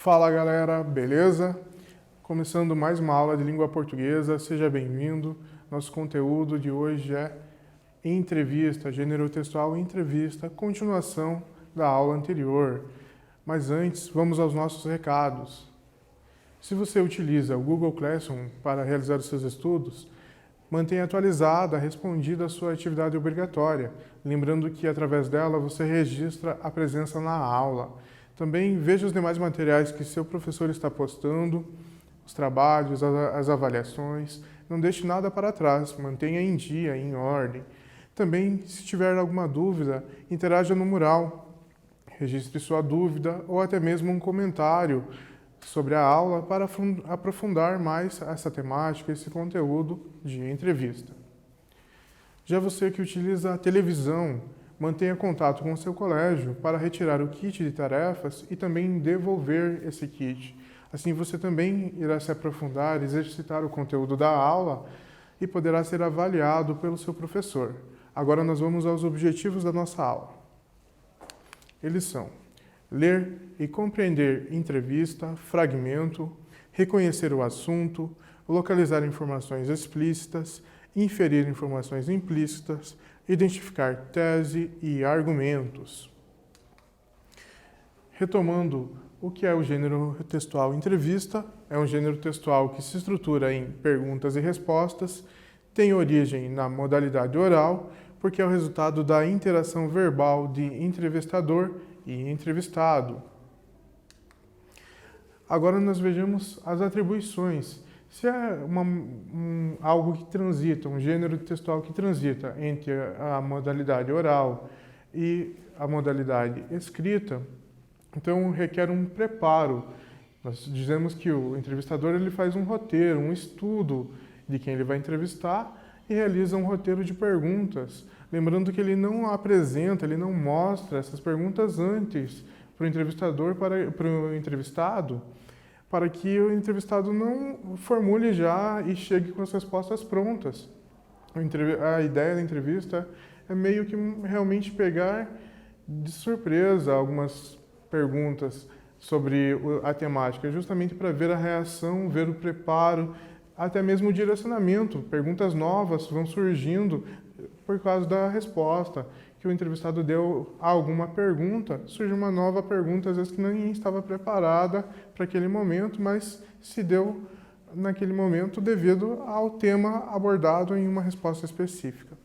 Fala galera, beleza? Começando mais uma aula de língua portuguesa, seja bem-vindo. Nosso conteúdo de hoje é entrevista, gênero textual entrevista, continuação da aula anterior. Mas antes, vamos aos nossos recados. Se você utiliza o Google Classroom para realizar os seus estudos, mantenha atualizada, respondida a sua atividade obrigatória, lembrando que através dela você registra a presença na aula. Também veja os demais materiais que seu professor está postando, os trabalhos, as avaliações. Não deixe nada para trás, mantenha em dia, em ordem. Também, se tiver alguma dúvida, interaja no mural. Registre sua dúvida ou até mesmo um comentário sobre a aula para aprofundar mais essa temática, esse conteúdo de entrevista. Já você que utiliza a televisão, mantenha contato com o seu colégio para retirar o kit de tarefas e também devolver esse kit. Assim você também irá se aprofundar, exercitar o conteúdo da aula e poderá ser avaliado pelo seu professor. Agora nós vamos aos objetivos da nossa aula. Eles são: ler e compreender entrevista, fragmento, reconhecer o assunto, localizar informações explícitas, inferir informações implícitas, identificar tese e argumentos. Retomando o que é o gênero textual entrevista, é um gênero textual que se estrutura em perguntas e respostas, tem origem na modalidade oral, porque é o resultado da interação verbal de entrevistador e entrevistado. Agora nós vejamos as atribuições. Se é algo que transita, um gênero textual que transita entre a modalidade oral e a modalidade escrita, então requer um preparo. Nós dizemos que o entrevistador ele faz um roteiro, um estudo de quem ele vai entrevistar e realiza um roteiro de perguntas. Lembrando que ele não apresenta, ele não mostra essas perguntas antes para o entrevistador, para o entrevistado, para que o entrevistado não formule já e chegue com as respostas prontas. A ideia da entrevista é meio que realmente pegar de surpresa algumas perguntas sobre a temática, justamente para ver a reação, ver o preparo, até mesmo o direcionamento. Perguntas novas vão surgindo por causa da resposta que o entrevistado deu a alguma pergunta, surge uma nova pergunta, às vezes que nem estava preparada para aquele momento, mas se deu naquele momento devido ao tema abordado em uma resposta específica.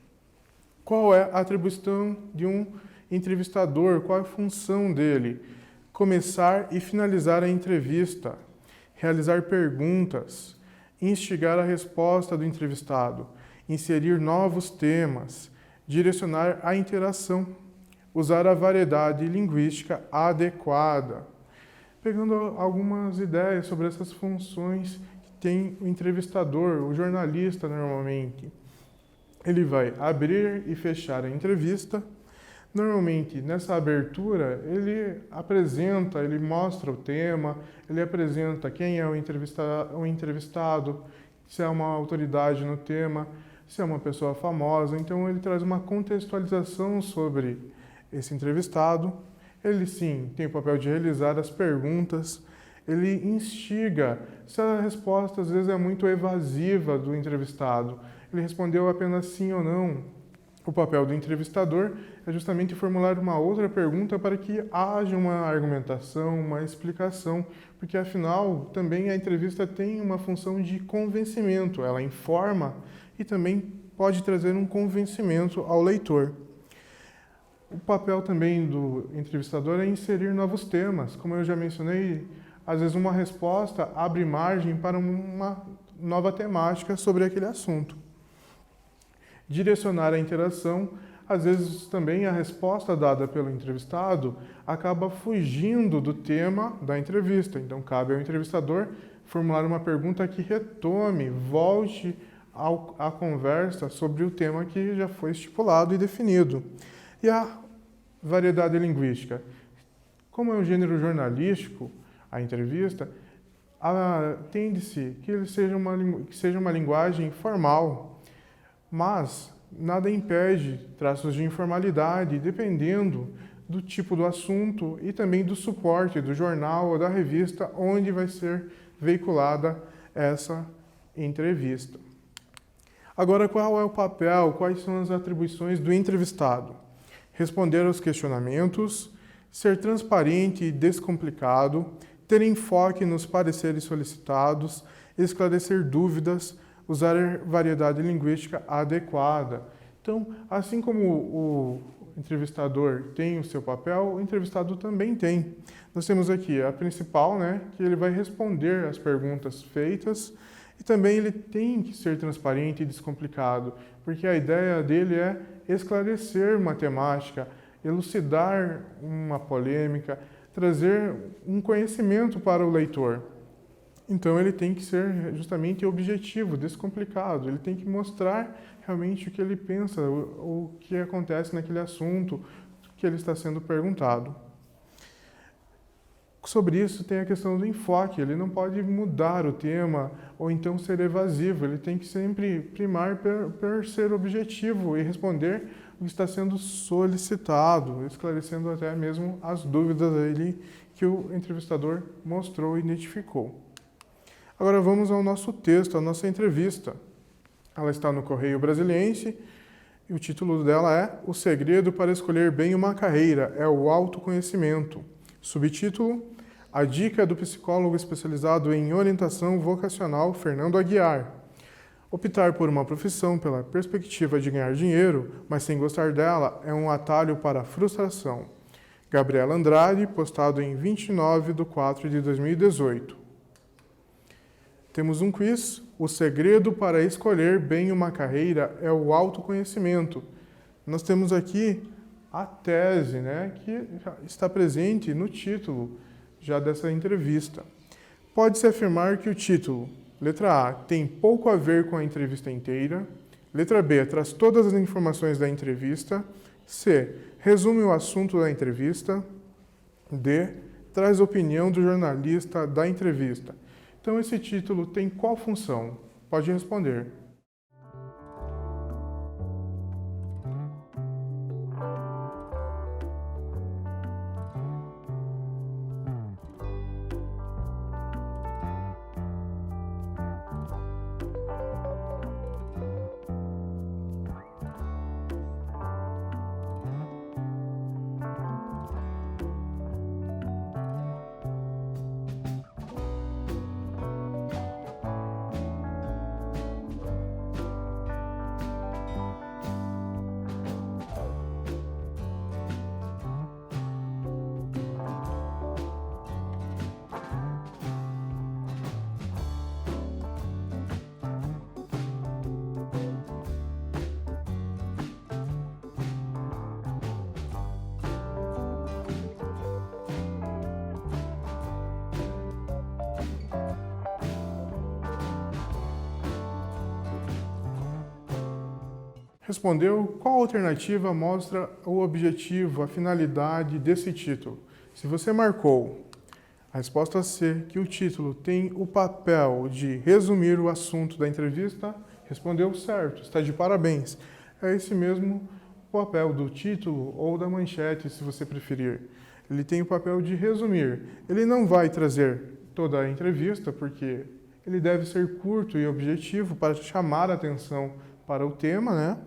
Qual é a atribuição de um entrevistador? Qual é a função dele? Começar e finalizar a entrevista, realizar perguntas, instigar a resposta do entrevistado, inserir novos temas, direcionar a interação, usar a variedade linguística adequada. Pegando algumas ideias sobre essas funções que tem o entrevistador, o jornalista normalmente. Ele vai abrir e fechar a entrevista. Normalmente, nessa abertura, ele apresenta, ele mostra o tema, ele apresenta quem é o entrevistado, se é uma autoridade no tema, se é uma pessoa famosa. Então, ele traz uma contextualização sobre esse entrevistado. Ele, sim, tem o papel de realizar as perguntas. Ele instiga, se a resposta, às vezes, é muito evasiva do entrevistado. Ele respondeu apenas sim ou não. O papel do entrevistador é justamente formular uma outra pergunta para que haja uma argumentação, uma explicação, porque, afinal, também a entrevista tem uma função de convencimento. Ela informa e também pode trazer um convencimento ao leitor. O papel também do entrevistador é inserir novos temas. Como eu já mencionei, às vezes uma resposta abre margem para uma nova temática sobre aquele assunto. Direcionar a interação, às vezes também a resposta dada pelo entrevistado acaba fugindo do tema da entrevista. Então, cabe ao entrevistador formular uma pergunta que retome, volte à conversa sobre o tema que já foi estipulado e definido. E a variedade linguística. Como é um gênero jornalístico, a entrevista, tende-se que seja uma linguagem formal, mas nada impede traços de informalidade, dependendo do tipo do assunto e também do suporte do jornal ou da revista onde vai ser veiculada essa entrevista. Agora, qual é o papel, quais são as atribuições do entrevistado? Responder aos questionamentos, ser transparente e descomplicado, ter enfoque nos pareceres solicitados, esclarecer dúvidas, usar variedade linguística adequada. Então, assim como o entrevistador tem o seu papel, o entrevistado também tem. Nós temos aqui a principal, que ele vai responder às perguntas feitas e também ele tem que ser transparente e descomplicado, porque a ideia dele é esclarecer uma temática, elucidar uma polêmica, trazer um conhecimento para o leitor. Então ele tem que ser justamente objetivo, descomplicado, ele tem que mostrar realmente o que ele pensa, o que acontece naquele assunto que ele está sendo perguntado. Sobre isso tem a questão do enfoque, ele não pode mudar o tema ou então ser evasivo, ele tem que sempre primar por ser objetivo e responder o que está sendo solicitado, esclarecendo até mesmo as dúvidas ali que o entrevistador mostrou e identificou. Agora vamos ao nosso texto, à nossa entrevista. Ela está no Correio Brasiliense e o título dela é O Segredo para Escolher Bem uma Carreira é o Autoconhecimento. Subtítulo: A dica do psicólogo especializado em orientação vocacional Fernando Aguiar. Optar por uma profissão pela perspectiva de ganhar dinheiro, mas sem gostar dela, é um atalho para a frustração. Gabriela Andrade, postado em 29/4/2018. Temos um quiz. O segredo para escolher bem uma carreira é o autoconhecimento. Nós temos aqui a tese, que está presente no título já dessa entrevista. Pode-se afirmar que o título, letra A, tem pouco a ver com a entrevista inteira. Letra B, traz todas as informações da entrevista. C, resume o assunto da entrevista. D, traz opinião do jornalista da entrevista. Então, esse título tem qual função? Pode responder. Respondeu, qual alternativa mostra o objetivo, a finalidade desse título? Se você marcou a resposta C, que o título tem o papel de resumir o assunto da entrevista, respondeu certo, está de parabéns. É esse mesmo papel do título ou da manchete, se você preferir. Ele tem o papel de resumir. Ele não vai trazer toda a entrevista, porque ele deve ser curto e objetivo para chamar a atenção para o tema,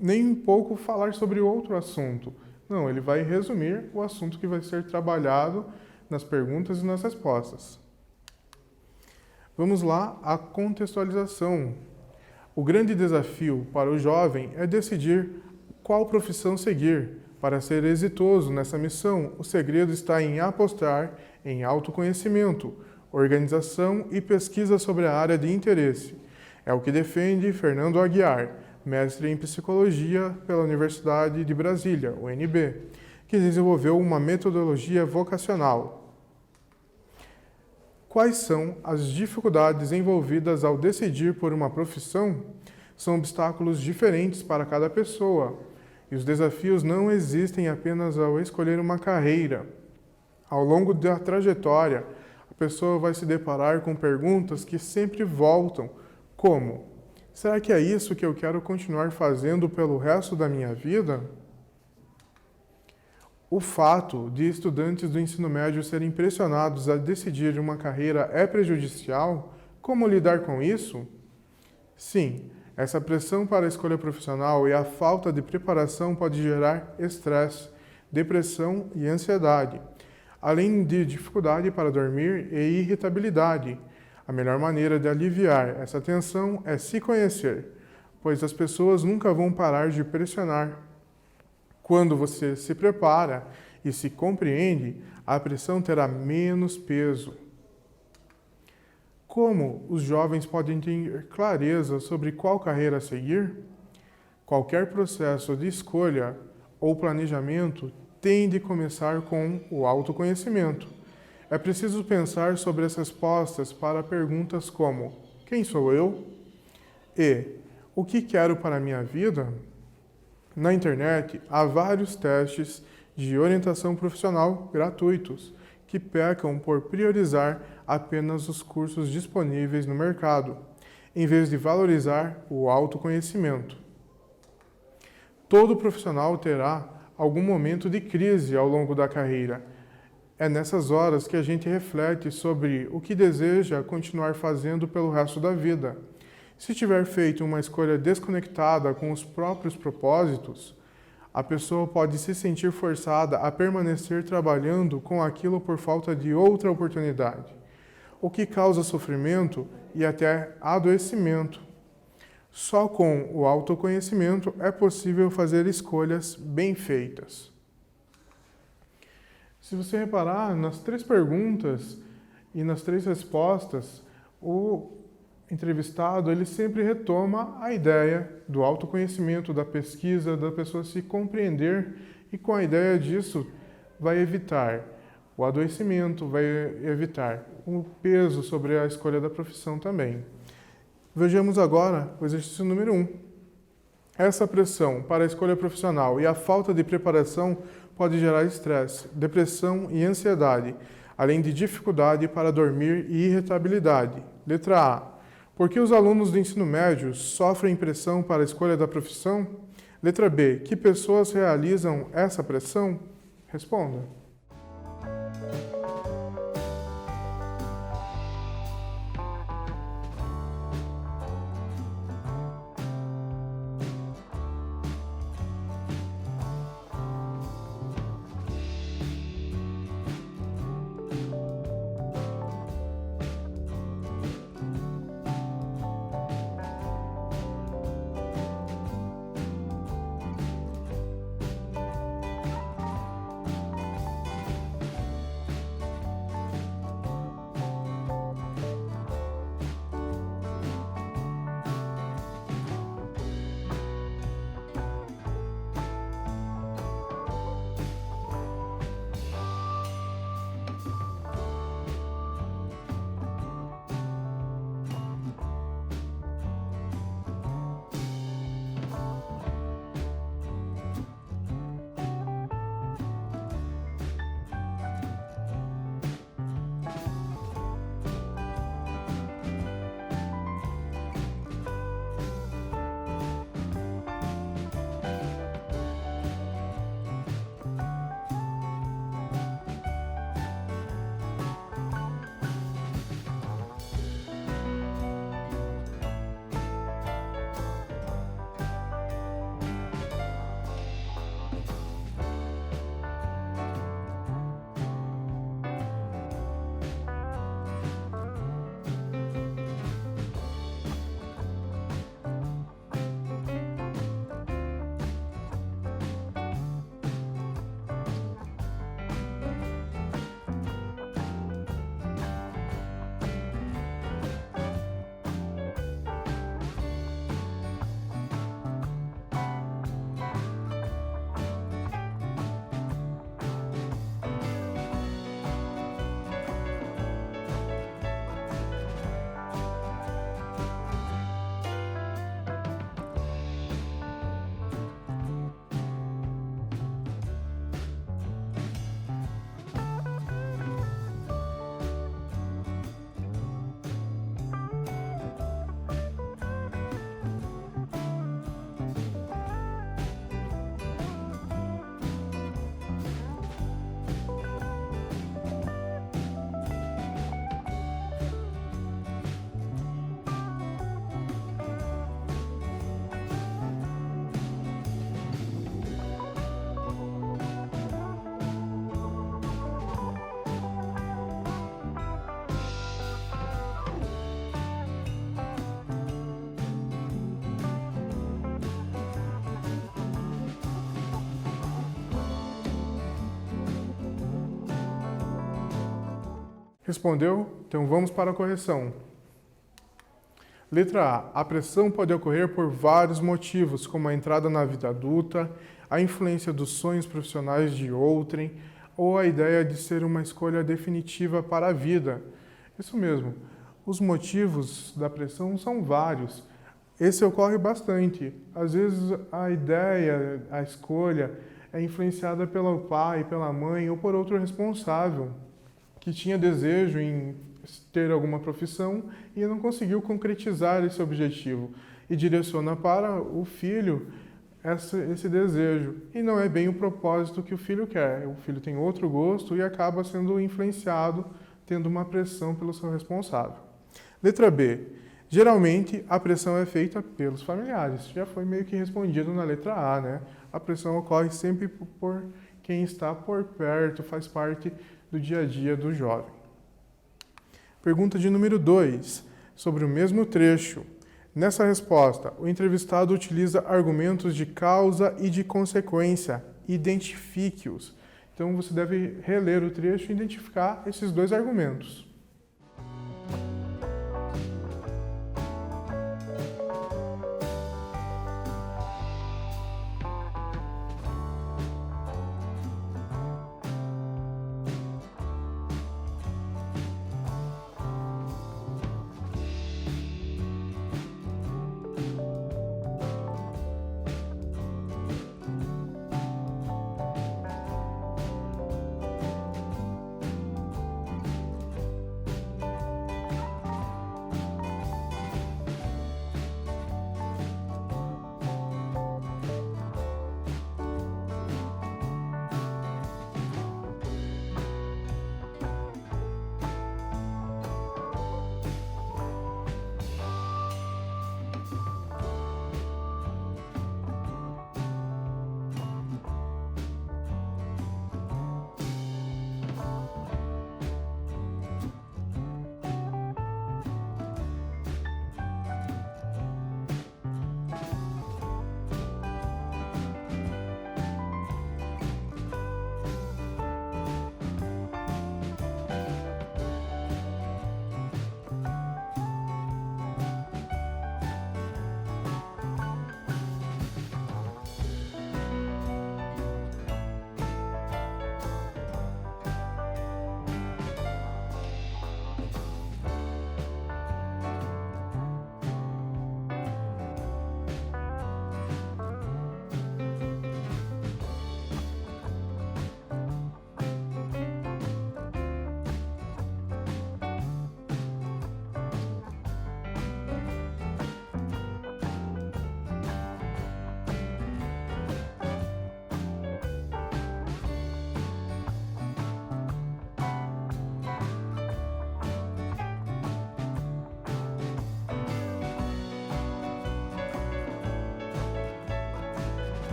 Nem um pouco falar sobre outro assunto. Não, ele vai resumir o assunto que vai ser trabalhado nas perguntas e nas respostas. Vamos lá, a contextualização. O grande desafio para o jovem é decidir qual profissão seguir. Para ser exitoso nessa missão, o segredo está em apostar em autoconhecimento, organização e pesquisa sobre a área de interesse. É o que defende Fernando Aguiar, mestre em psicologia pela Universidade de Brasília, UNB, que desenvolveu uma metodologia vocacional. Quais são as dificuldades envolvidas ao decidir por uma profissão? São obstáculos diferentes para cada pessoa, e os desafios não existem apenas ao escolher uma carreira. Ao longo da trajetória, a pessoa vai se deparar com perguntas que sempre voltam, como: será que é isso que eu quero continuar fazendo pelo resto da minha vida? O fato de estudantes do ensino médio serem pressionados a decidir uma carreira é prejudicial? Como lidar com isso? Sim, essa pressão para a escolha profissional e a falta de preparação pode gerar estresse, depressão e ansiedade, além de dificuldade para dormir e irritabilidade. A melhor maneira de aliviar essa tensão é se conhecer, pois as pessoas nunca vão parar de pressionar. Quando você se prepara e se compreende, a pressão terá menos peso. Como os jovens podem ter clareza sobre qual carreira seguir? Qualquer processo de escolha ou planejamento tem de começar com o autoconhecimento. É preciso pensar sobre as respostas para perguntas como: quem sou eu? E o que quero para a minha vida? Na internet, há vários testes de orientação profissional gratuitos que pecam por priorizar apenas os cursos disponíveis no mercado, em vez de valorizar o autoconhecimento. Todo profissional terá algum momento de crise ao longo da carreira. É nessas horas que a gente reflete sobre o que deseja continuar fazendo pelo resto da vida. Se tiver feito uma escolha desconectada com os próprios propósitos, a pessoa pode se sentir forçada a permanecer trabalhando com aquilo por falta de outra oportunidade, o que causa sofrimento e até adoecimento. Só com o autoconhecimento é possível fazer escolhas bem feitas. Se você reparar, nas 3 perguntas e nas 3 respostas, o entrevistado ele sempre retoma a ideia do autoconhecimento, da pesquisa, da pessoa se compreender, e com a ideia disso vai evitar o adoecimento, vai evitar o peso sobre a escolha da profissão também. Vejamos agora o exercício número 1. Essa pressão para a escolha profissional e a falta de preparação pode gerar estresse, depressão e ansiedade, além de dificuldade para dormir e irritabilidade. Letra A. Por que os alunos do ensino médio sofrem pressão para a escolha da profissão? Letra B. Que pessoas realizam essa pressão? Responda. Respondeu? Então vamos para a correção. Letra A. A pressão pode ocorrer por vários motivos, como a entrada na vida adulta, a influência dos sonhos profissionais de outrem ou a ideia de ser uma escolha definitiva para a vida. Isso mesmo. Os motivos da pressão são vários. Esse ocorre bastante. Às vezes a ideia, a escolha é influenciada pelo pai, pela mãe ou por outro responsável que tinha desejo em ter alguma profissão e não conseguiu concretizar esse objetivo e direciona para o filho esse desejo. E não é bem o propósito que o filho quer. O filho tem outro gosto e acaba sendo influenciado, tendo uma pressão pelo seu responsável. Letra B. Geralmente, a pressão é feita pelos familiares. Já foi meio que respondido na letra A, né? A pressão ocorre sempre por quem está por perto, faz parte do dia a dia do jovem. Pergunta de número 2, sobre o mesmo trecho. Nessa resposta, o entrevistado utiliza argumentos de causa e de consequência. Identifique-os. Então, você deve reler o trecho e identificar esses dois argumentos.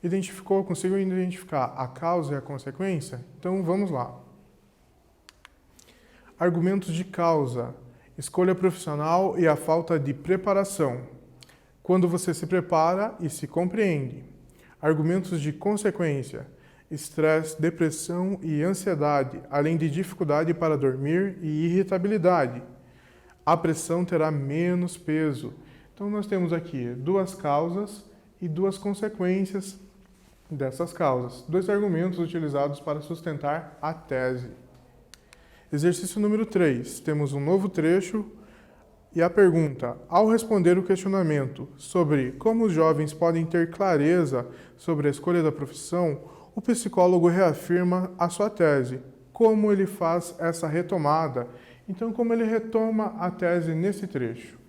Identificou, conseguiu identificar a causa e a consequência? Então vamos lá. Argumentos de causa: escolha profissional e a falta de preparação. Quando você se prepara e se compreende. Argumentos de consequência: estresse, depressão e ansiedade, além de dificuldade para dormir e irritabilidade. A pressão terá menos peso. Então nós temos aqui duas causas e duas consequências dessas causas. Dois argumentos utilizados para sustentar a tese. Exercício número 3. Temos um novo trecho E a pergunta: ao responder o questionamento sobre como os jovens podem ter clareza sobre a escolha da profissão, o psicólogo reafirma a sua tese. Como ele faz essa retomada? Então, como ele retoma a tese nesse trecho?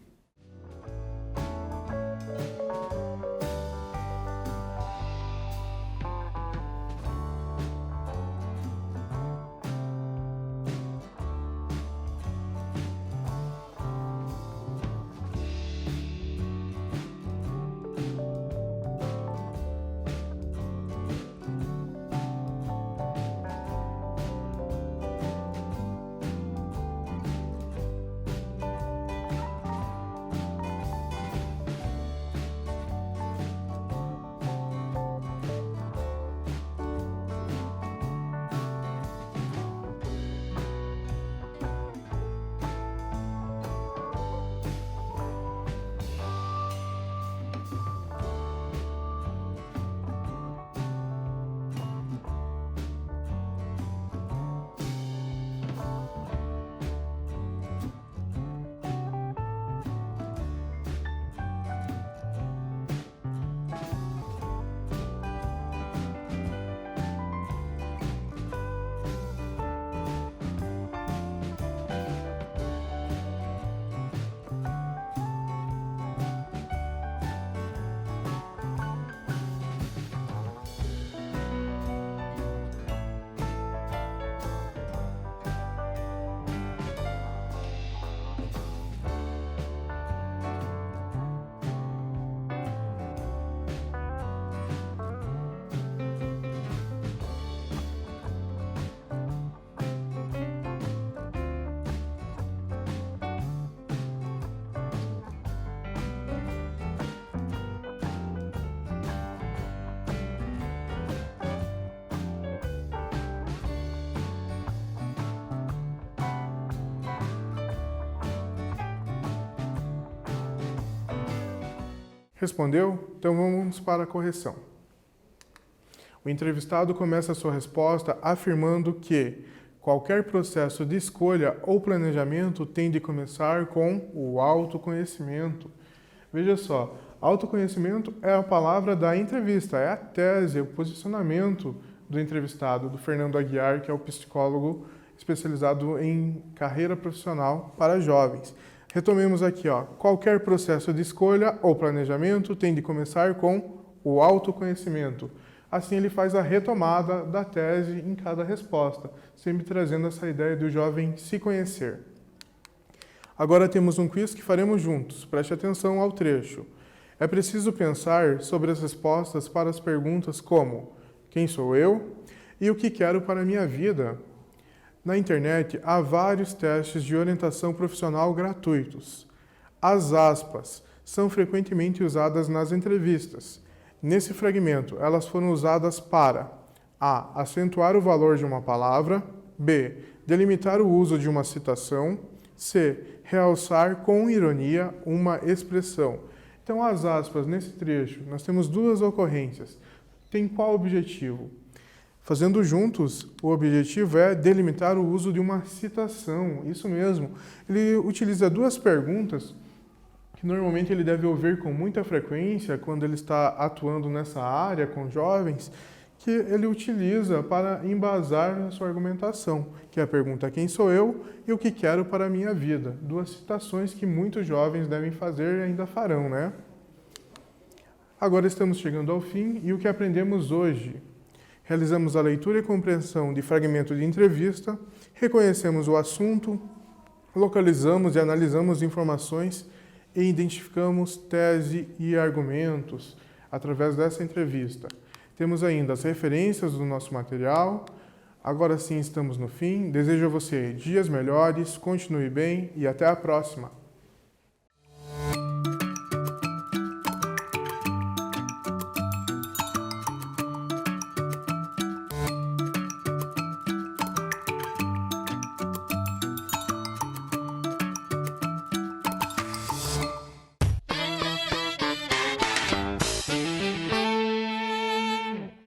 Respondeu? Então vamos para a correção. O entrevistado começa a sua resposta afirmando que qualquer processo de escolha ou planejamento tem de começar com o autoconhecimento. Veja só, autoconhecimento é a palavra da entrevista, é a tese, o posicionamento do entrevistado, do Fernando Aguiar, que é o psicólogo especializado em carreira profissional para jovens. Retomemos aqui, qualquer processo de escolha ou planejamento tem de começar com o autoconhecimento. Assim ele faz a retomada da tese em cada resposta, sempre trazendo essa ideia do jovem se conhecer. Agora temos um quiz que faremos juntos, preste atenção ao trecho. É preciso pensar sobre as respostas para as perguntas como: quem sou eu e o que quero para a minha vida? Na internet, há vários testes de orientação profissional gratuitos. As aspas são frequentemente usadas nas entrevistas. Nesse fragmento, elas foram usadas para a. Acentuar o valor de uma palavra. B. Delimitar o uso de uma citação. C. Realçar com ironia uma expressão. Então, as aspas nesse trecho, nós temos duas ocorrências. Tem qual objetivo? Fazendo juntos, o objetivo é delimitar o uso de uma citação, isso mesmo. Ele utiliza duas perguntas que normalmente ele deve ouvir com muita frequência quando ele está atuando nessa área com jovens, que ele utiliza para embasar a sua argumentação, que é a pergunta: quem sou eu e o que quero para a minha vida? Duas citações que muitos jovens devem fazer e ainda farão, né? Agora estamos chegando ao fim e o que aprendemos hoje? Realizamos a leitura e compreensão de fragmento de entrevista, reconhecemos o assunto, localizamos e analisamos informações e identificamos tese e argumentos através dessa entrevista. Temos ainda as referências do nosso material. Agora sim estamos no fim. Desejo a você dias melhores, continue bem e até a próxima!